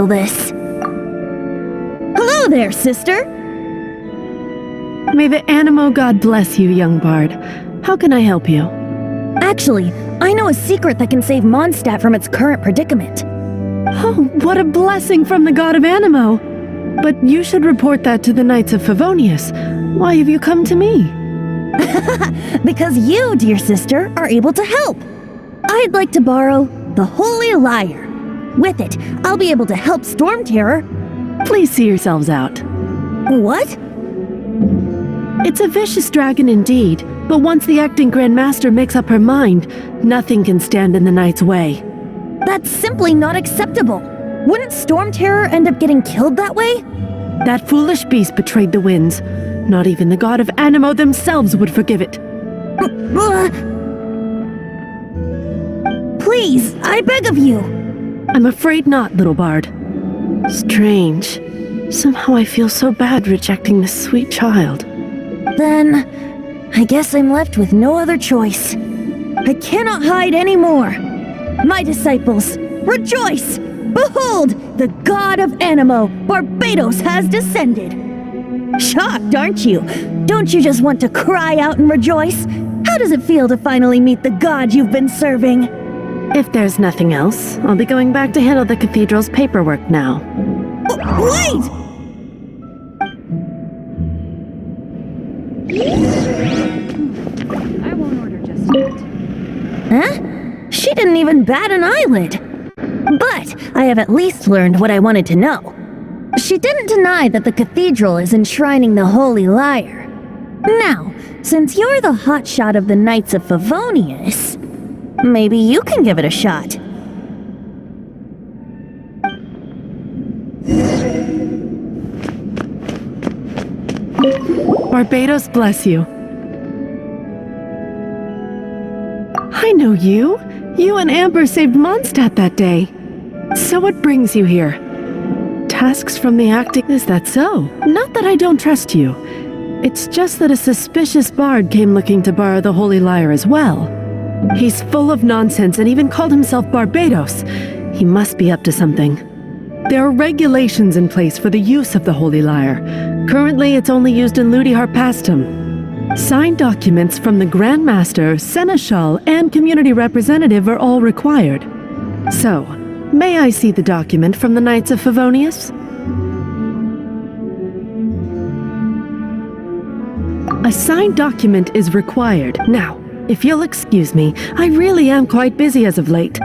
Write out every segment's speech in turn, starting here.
this. Hello there, sister! May the Animo God bless you, young bard. How can I help you? Actually, I know a secret that can save Mondstadt from its current predicament. Oh, what a blessing from the god of Animo! But you should report that to the Knights of Favonius. Why have you come to me? Because you, dear sister, are able to help. I'd like to borrow the Holy Lyre. With it, I'll be able to help Storm Terror. Please see yourselves out. What? It's a vicious dragon indeed, but once the acting Grand Master makes up her mind, nothing can stand in the Knight's way. That's simply not acceptable. Wouldn't Storm Terror end up getting killed that way? That foolish beast betrayed the winds. Not even the god of Animo themselves would forgive it. Please, I beg of you. I'm afraid not, little bard. Strange. Somehow I feel so bad rejecting this sweet child. Then, I guess I'm left with no other choice. I cannot hide anymore. My disciples, rejoice! Behold, the god of Animo, Barbados, has descended. Shocked, aren't you? Don't you just want to cry out and rejoice? How does it feel to finally meet the god you've been serving? If there's nothing else, I'll be going back to handle the cathedral's paperwork now. Wait! I won't order just yet. Huh? She didn't even bat an eyelid. But I have at least learned what I wanted to know. She didn't deny that the cathedral is enshrining the Holy Lyre. Now, since you're the hotshot of the Knights of Favonius, maybe you can give it a shot. Barbados bless you. I know you. You and Amber saved Mondstadt that day. So what brings you here? Tasks from the acting... Is that so? Not that I don't trust you. It's just that a suspicious bard came looking to borrow the Holy Lyre as well. He's full of nonsense and even called himself Barbados. He must be up to something. There are regulations in place for the use of the Holy Lyre. Currently, it's only used in Ludi Harpastum. Signed documents from the Grand Master, Seneschal, and Community Representative are all required. So, may I see the document from the Knights of Favonius? A signed document is required. Now, if you'll excuse me, I really am quite busy as of late.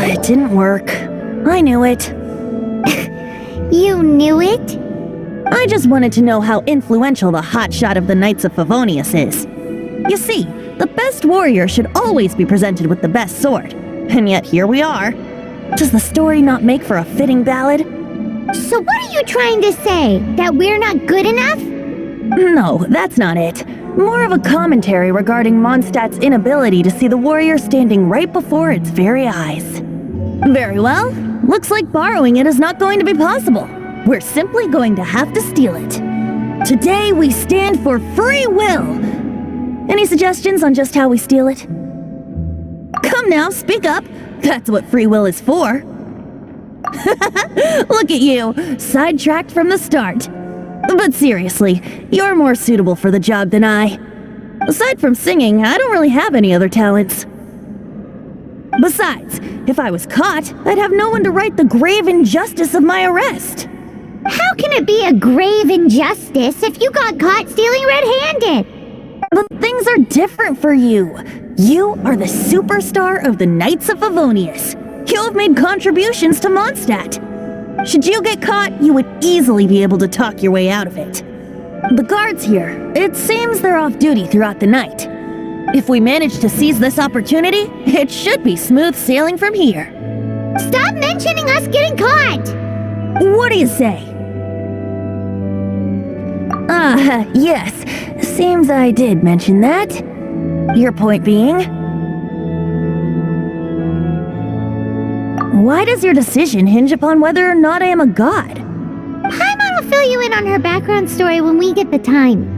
It didn't work. I knew it. You knew it? I just wanted to know how influential the hotshot of the Knights of Favonius is. You see, the best warrior should always be presented with the best sword. And yet here we are. Does the story not make for a fitting ballad? So what are you trying to say? That we're not good enough? No, that's not it. More of a commentary regarding Mondstadt's inability to see the warrior standing right before its very eyes. Very well. Looks like borrowing it is not going to be possible. We're simply going to have to steal it. Today we stand for free will. Any suggestions on just how we steal it? Come now, speak up. That's what free will is for. Look at you, sidetracked from the start. But seriously, you're more suitable for the job than I. Aside from singing, I don't really have any other talents. Besides, if I was caught, I'd have no one to right the grave injustice of my arrest. How can it be a grave injustice if you got caught stealing red-handed? But things are different for you. You are the superstar of the Knights of Favonius. You have made contributions to Mondstadt. Should you get caught, you would easily be able to talk your way out of it. The guards here, it seems they're off duty throughout the night. If we manage to seize this opportunity, it should be smooth sailing from here. Stop mentioning us getting caught! What do you say? Yes. Seems I did mention that. Your point being? Why does your decision hinge upon whether or not I am a god? Paimon will fill you in on her background story when we get the time.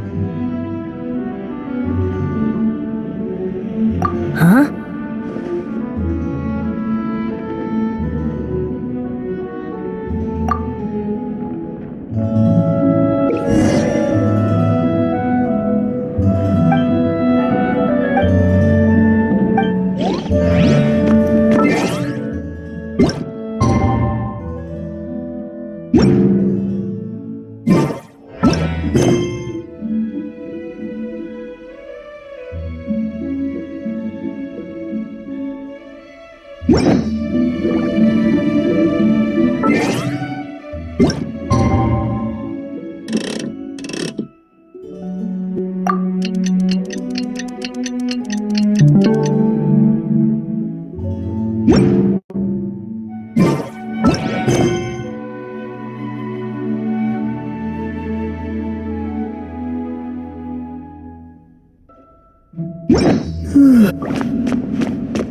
Huh?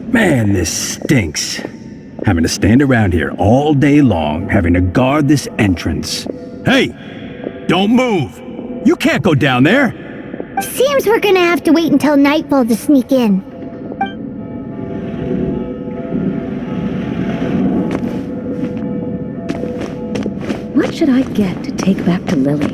Man, this stinks. Having to stand around here all day long, having to guard this entrance. Hey! Don't move! You can't go down there! Seems we're gonna have to wait until nightfall to sneak in. What should I get to take back to Lily?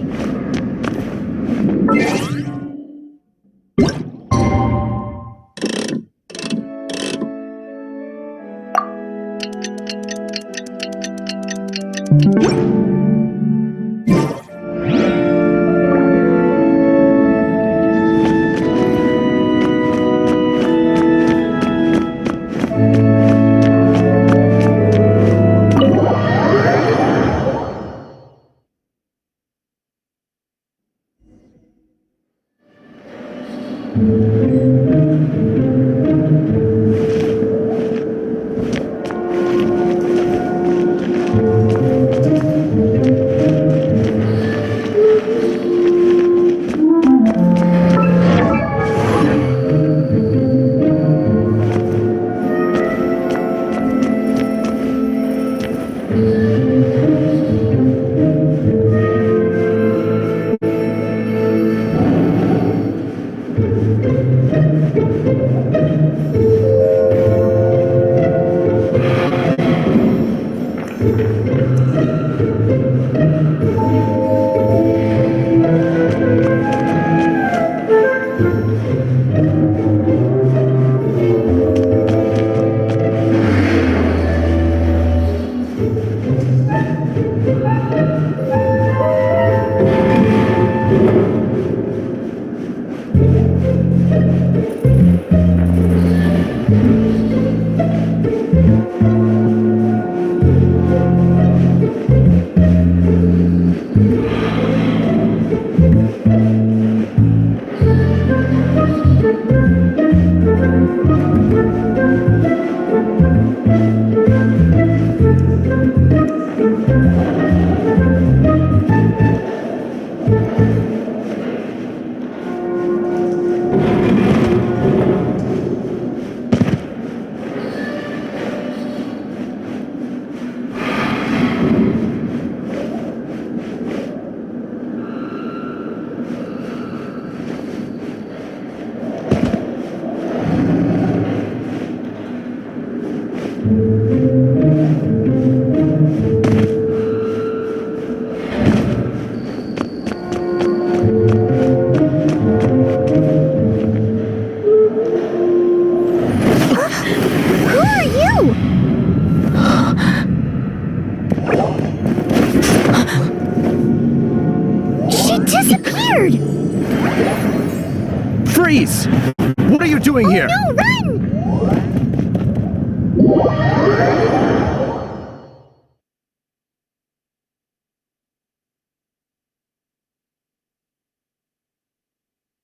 Freeze! What are you doing here? No, run!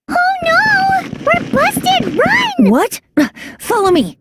Oh no! We're busted! Run! What? Follow me.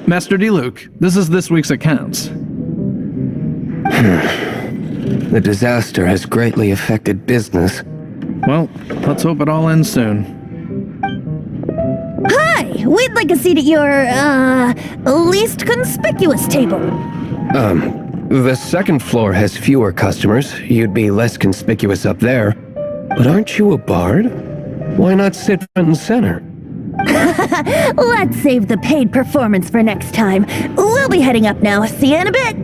Master D-Luke, this is this week's accounts. The disaster has greatly affected business. Well, let's hope it all ends soon. Hi! We'd like a seat at your, least conspicuous table. The second floor has fewer customers. You'd be less conspicuous up there. But aren't you a bard? Why not sit front and center? Let's save the paid performance for next time. We'll be heading up now. See you in a bit.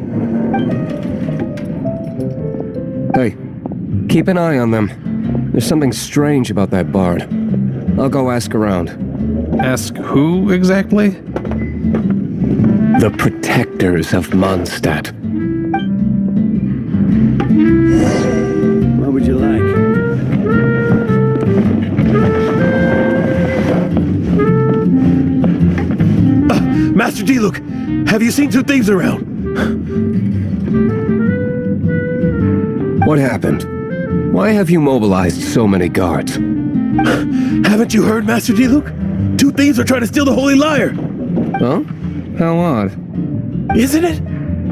Hey, keep an eye on them. There's something strange about that bard. I'll go ask around. Ask who exactly? The protectors of Mondstadt. What would you like? Master D-Luke, have you seen two thieves around? What happened? Why have you mobilized so many guards? Haven't you heard, Master D-Luke? Two thieves are trying to steal the Holy Lyre. Huh? How odd. Isn't it?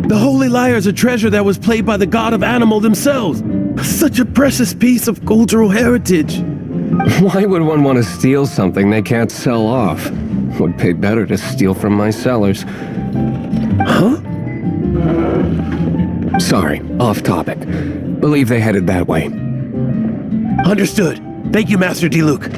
The Holy Lyre is a treasure that was played by the god of animal themselves. Such a precious piece of cultural heritage. Why would one want to steal something they can't sell off? Would pay better to steal from my sellers. Huh? Sorry, off topic. Believe they headed that way. Understood. Thank you, Master D-Luke.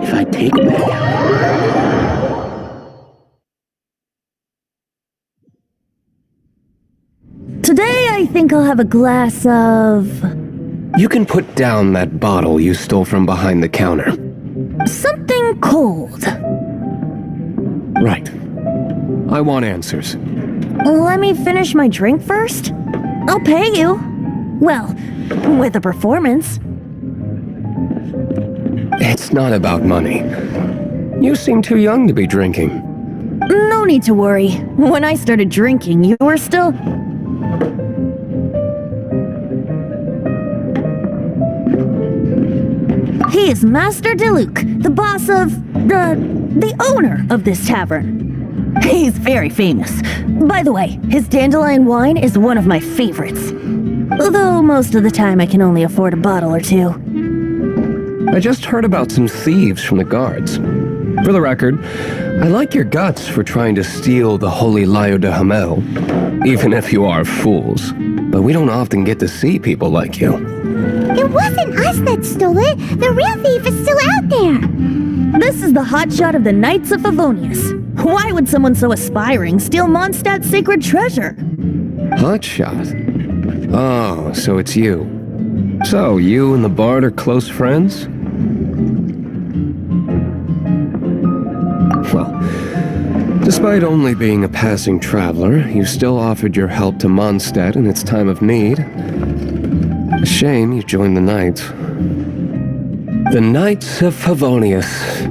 If I take back out. Today I think I'll have a glass of... You can put down that bottle you stole from behind the counter. something cold. Right. I want answers. Let me finish my drink first. I'll pay you. Well, with a performance. It's not about money. You seem too young to be drinking. No need to worry. When I started drinking, you were still... He is Master DeLuke, the boss of... the owner of this tavern. He's very famous. By the way, his dandelion wine is one of my favorites. Although most of the time I can only afford a bottle or two. I just heard about some thieves from the guards. For the record, I like your guts for trying to steal the holy Lyre de Hamel, even if you are fools. But we don't often get to see people like you. It wasn't us that stole it. The real thief is still out there. This is the hotshot of the Knights of Favonius. Why would someone so aspiring steal Mondstadt's sacred treasure? Hotshot? Oh, so it's you. So, you and the bard are close friends? Well, despite only being a passing traveler, you still offered your help to Mondstadt in its time of need. A shame you joined the Knights. The Knights of Favonius.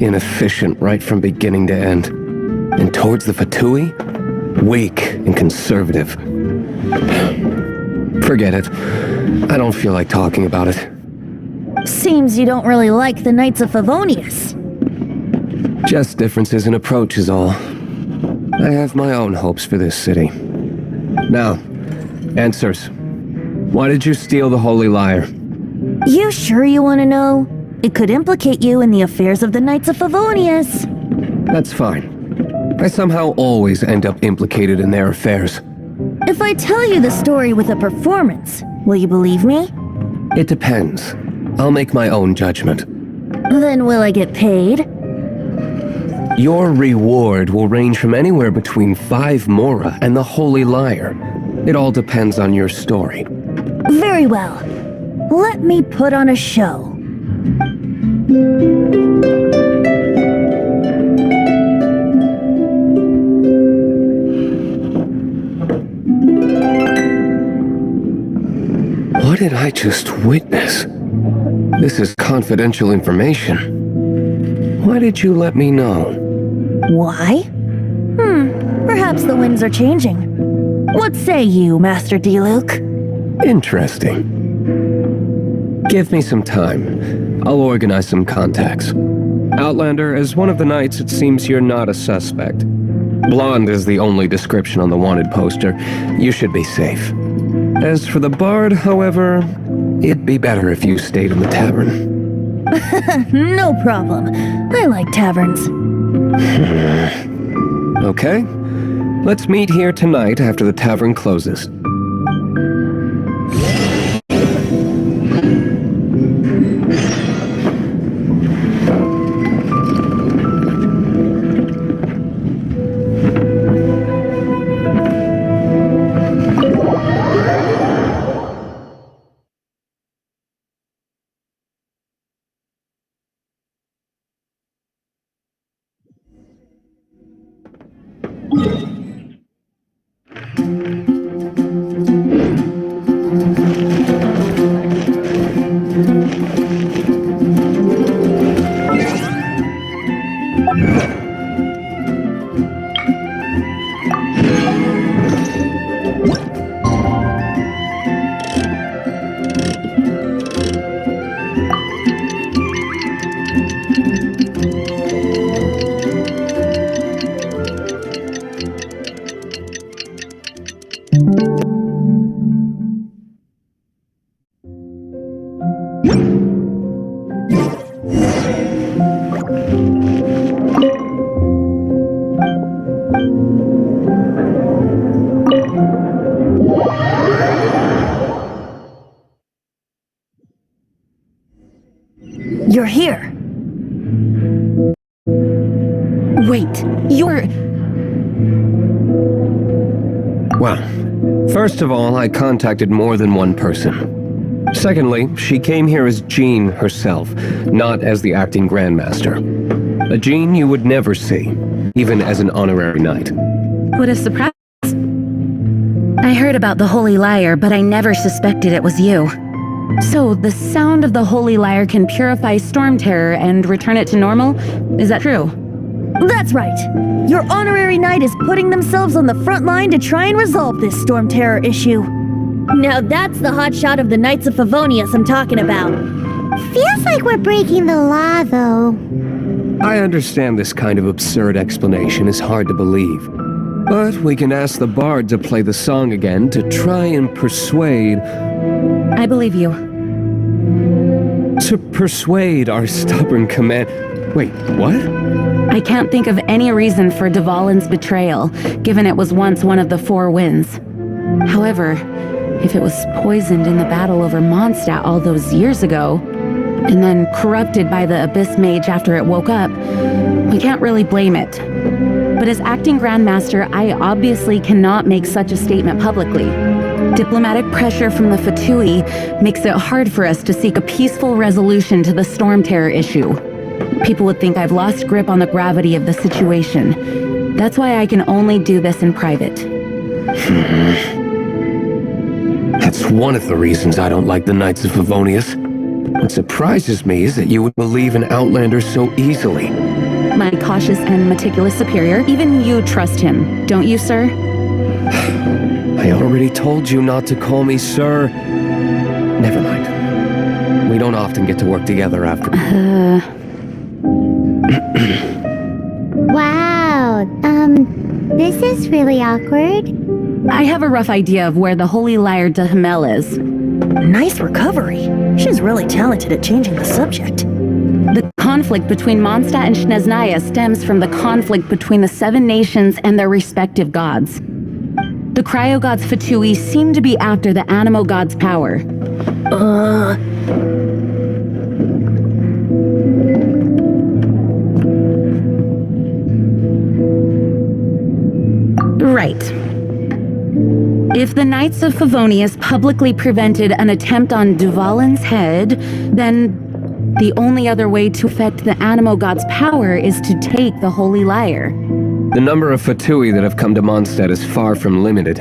Inefficient right from beginning to end. And towards the Fatui, weak and conservative. Forget it. I don't feel like talking about it. Seems you don't really like the Knights of Favonius. Just differences in approach is all. I have my own hopes for this city. Now, answers. Why did you steal the Holy Lyre? You sure you want to know? It could implicate you in the affairs of the Knights of Favonius. That's fine. I somehow always end up implicated in their affairs. If I tell you the story with a performance, will you believe me? It depends. I'll make my own judgment. Then will I get paid? Your reward will range from anywhere between 5 mora and the Holy Lyre. It all depends on your story. Very well. Let me put on a show. What did I just witness? This is confidential information. Why did you let me know? Why? Perhaps the winds are changing. What say you, Master D-Luke? Interesting. Give me some time. I'll organize some contacts. Outlander, as one of the knights, it seems you're not a suspect. Blonde is the only description on the wanted poster. You should be safe. As for the bard, however, it'd be better if you stayed in the tavern. No problem. I like taverns. Okay. Let's meet here tonight after the tavern closes. You're here. Wait, you're... Well, first of all, I contacted more than one person. Secondly, she came here as Jean herself, not as the acting Grandmaster. A Jean you would never see, even as an honorary knight. What a surprise. I heard about the Holy Lyre, but I never suspected it was you. So, the sound of the Holy Lyre can purify Storm Terror and return it to normal? Is that true? That's right. Your honorary knight is putting themselves on the front line to try and resolve this Storm Terror issue. Now that's the hotshot of the Knights of Favonius I'm talking about. Feels like we're breaking the law, though. I understand this kind of absurd explanation is hard to believe. But we can ask the bard to play the song again to try and persuade... I believe you. To persuade our stubborn command... Wait, what? I can't think of any reason for Dvalin's betrayal, given it was once one of the Four Winds. However, if it was poisoned in the battle over Mondstadt all those years ago, and then corrupted by the Abyss Mage after it woke up, we can't really blame it. But as acting Grandmaster, I obviously cannot make such a statement publicly. Diplomatic pressure from the Fatui makes it hard for us to seek a peaceful resolution to the Storm Terror issue. People would think I've lost grip on the gravity of the situation. That's why I can only do this in private. That's one of the reasons I don't like the Knights of Favonius. What surprises me is that you would believe in Outlander so easily. My cautious and meticulous superior, even you trust him, don't you, sir? I already told you not to call me sir. Never mind. We don't often get to work together after... Wow, this is really awkward. I have a rough idea of where the Holy Lyre de Himmel is. Nice recovery. She's really talented at changing the subject. The conflict between Mondstadt and Snezhnaya stems from the conflict between the Seven Nations and their respective gods. The cryo-gods Fatui seem to be after the animo god's power. the Knights of Favonius publicly prevented an attempt on Dvalin's head, then the only other way to affect the Animo God's power is to take the Holy Lyre. The number of Fatui that have come to Mondstadt is far from limited.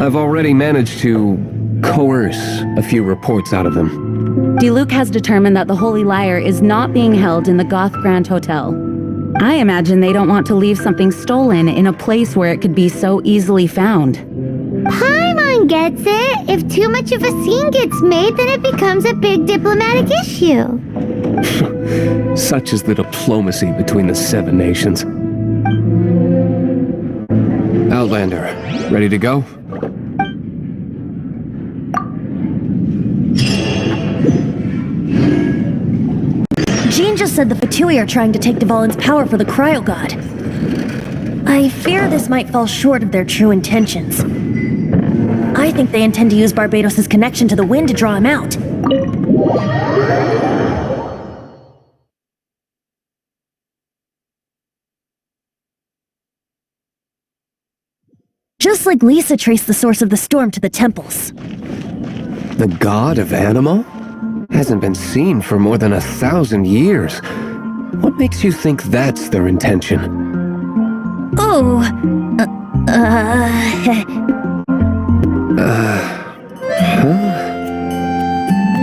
I've already managed to coerce a few reports out of them. Diluc has determined that the Holy Lyre is not being held in the Goth Grand Hotel. I imagine they don't want to leave something stolen in a place where it could be so easily found. Paimon gets it. If too much of a scene gets made, then it becomes a big diplomatic issue. Such is the diplomacy between the 7 nations. Outlander, ready to go? Jean just said the Fatui are trying to take Dvalin's power for the Cryo God. I fear this might fall short of their true intentions. I think they intend to use Barbados' connection to the wind to draw him out. Just like Lisa traced the source of the storm to the temples. The god of Animo? Hasn't been seen for more than 1,000 years. What makes you think that's their intention? Oh, Huh?